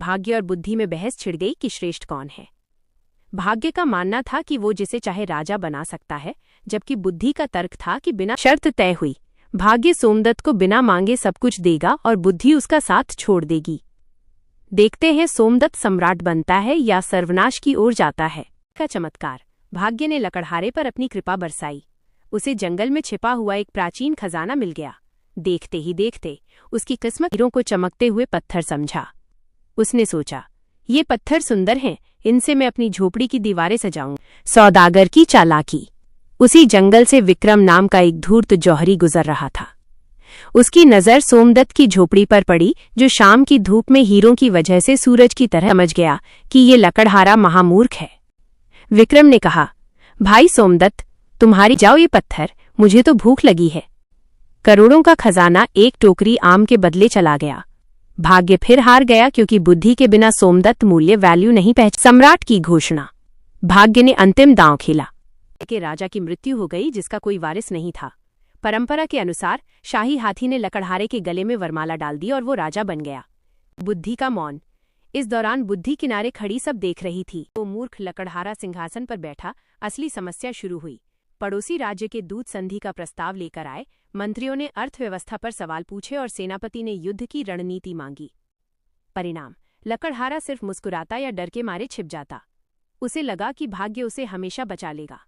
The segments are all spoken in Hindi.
भाग्य और बुद्धि में बहस छिड़ गई कि श्रेष्ठ कौन है। भाग्य का मानना था कि वो जिसे चाहे राजा बना सकता है, जबकि बुद्धि का तर्क था कि बिना शर्त तय हुई भाग्य सोमदत्त को बिना मांगे सब कुछ देगा और बुद्धि उसका साथ छोड़ देगी। देखते हैं सोमदत्त सम्राट बनता है या सर्वनाश की ओर जाता है। का चमत्कार। भाग्य ने लकड़हारे पर अपनी कृपा बरसाई। उसे जंगल में छिपा हुआ एक प्राचीन खजाना मिल गया। देखते ही देखते उसकी किस्मत हीरों को चमकते हुए पत्थर समझा। उसने सोचा, ये पत्थर सुंदर हैं, इनसे मैं अपनी झोपड़ी की दीवारें सजाऊं। सौदागर की चालाकी। उसी जंगल से विक्रम नाम का एक धूर्त जौहरी गुजर रहा था। उसकी नजर सोमदत्त की झोपड़ी पर पड़ी, जो शाम की धूप में हीरों की वजह से सूरज की तरह समझ गया कि ये लकड़हारा महामूर्ख है। विक्रम ने कहा, भाई सोमदत्त, तुम्हारी जाओ ये पत्थर, मुझे तो भूख लगी है। करोड़ों का खजाना एक टोकरी आम के बदले चला गया। भाग्य फिर हार गया, क्योंकि बुद्धि के बिना सोमदत्त मूल्य वैल्यू नहीं पहचान। सम्राट की घोषणा। भाग्य ने अंतिम दांव खेला। के राजा की मृत्यु हो गई, जिसका कोई वारिस नहीं था। परंपरा के अनुसार शाही हाथी ने लकड़हारे के गले में वरमाला डाल दी और वो राजा बन गया। बुद्धि का मौन। इस दौरान बुद्धि किनारे खड़ी सब देख रही थी। वो मूर्ख लकड़हारा सिंहासन पर बैठा। असली समस्या शुरू हुई। पड़ोसी राज्य के दूत संधि का प्रस्ताव लेकर आए। मंत्रियों ने अर्थव्यवस्था पर सवाल पूछे और सेनापति ने युद्ध की रणनीति मांगी। परिणाम, लकड़हारा सिर्फ मुस्कुराता या डर के मारे छिप जाता। उसे लगा कि भाग्य उसे हमेशा बचा लेगा।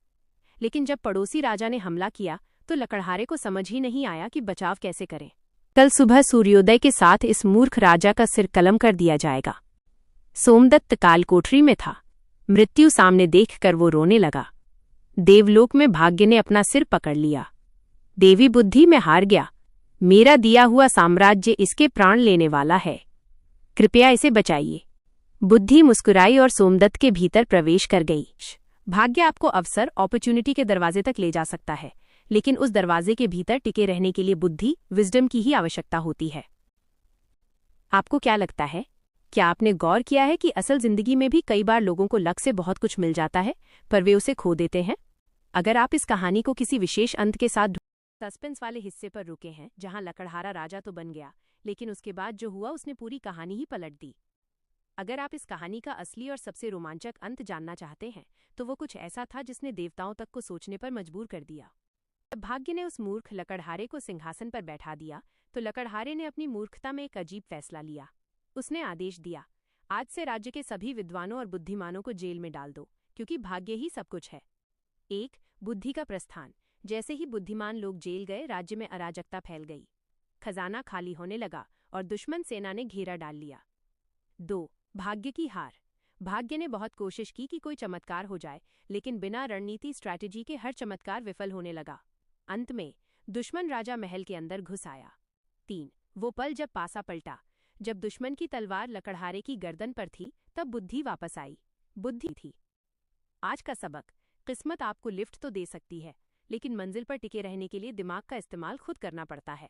लेकिन जब पड़ोसी राजा ने हमला किया तो लकड़हारे को समझ ही नहीं आया कि बचाव कैसे करें। कल सुबह सूर्योदय के साथ इस मूर्ख राजा का सिर कलम कर दिया जाएगा। सोमदत्त काल कोठरी में था। मृत्यु सामने देखकर वो रोने लगा। देवलोक में भाग्य ने अपना सिर पकड़ लिया। देवी बुद्धि में हार गया। मेरा दिया हुआ साम्राज्य इसके प्राण लेने वाला है, कृपया इसे बचाइए। बुद्धि मुस्कुराई और सोमदत्त के भीतर प्रवेश कर गई। भाग्य आपको अवसर, अपॉर्चुनिटी के दरवाजे तक ले जा सकता है, लेकिन उस दरवाजे के भीतर टिके रहने के लिए बुद्धि, विजडम की ही आवश्यकता होती है। आपको क्या लगता है? क्या आपने गौर किया है कि असल जिंदगी में भी कई बार लोगों को लक से बहुत कुछ मिल जाता है, पर वे उसे खो देते हैं? अगर आप इस कहानी को किसी विशेष अंत के साथ सस्पेंस वाले हिस्से पर रुके हैं, जहां लकड़हारा राजा तो बन गया, लेकिन उसके बाद जो हुआ उसने पूरी कहानी ही पलट दी। अगर आप इस कहानी का असली और सबसे रोमांचक अंत जानना चाहते हैं, तो वो कुछ ऐसा था जिसने देवताओं तक को सोचने पर मजबूर कर दिया। जब भाग्य ने उस मूर्ख लकड़हारे को सिंहासन पर बैठा दिया, तो लकड़हारे ने अपनी मूर्खता में एक अजीब फैसला लिया। उसने आदेश दिया, आज से राज्य के सभी विद्वानों और बुद्धिमानों को जेल में डाल दो, क्योंकि भाग्य ही सब कुछ है। 1. बुद्धि का प्रस्थान। जैसे ही बुद्धिमान लोग जेल गए, राज्य में अराजकता फैल गई। खजाना खाली होने लगा और दुश्मन सेना ने घेरा डाल लिया। 2. भाग्य की हार। भाग्य ने बहुत कोशिश की कि कोई चमत्कार हो जाए, लेकिन बिना रणनीति स्ट्रैटेजी के हर चमत्कार विफल होने लगा। अंत में दुश्मन राजा महल के अंदर घुस आया। 3. वो पल जब पासा पलटा। जब दुश्मन की तलवार लकड़हारे की गर्दन पर थी, तब बुद्धि वापस आई। बुद्धि थी। आज का सबक। किस्मत आपको लिफ्ट तो दे सकती है, लेकिन मंजिल पर टिके रहने के लिए दिमाग का इस्तेमाल खुद करना पड़ता है।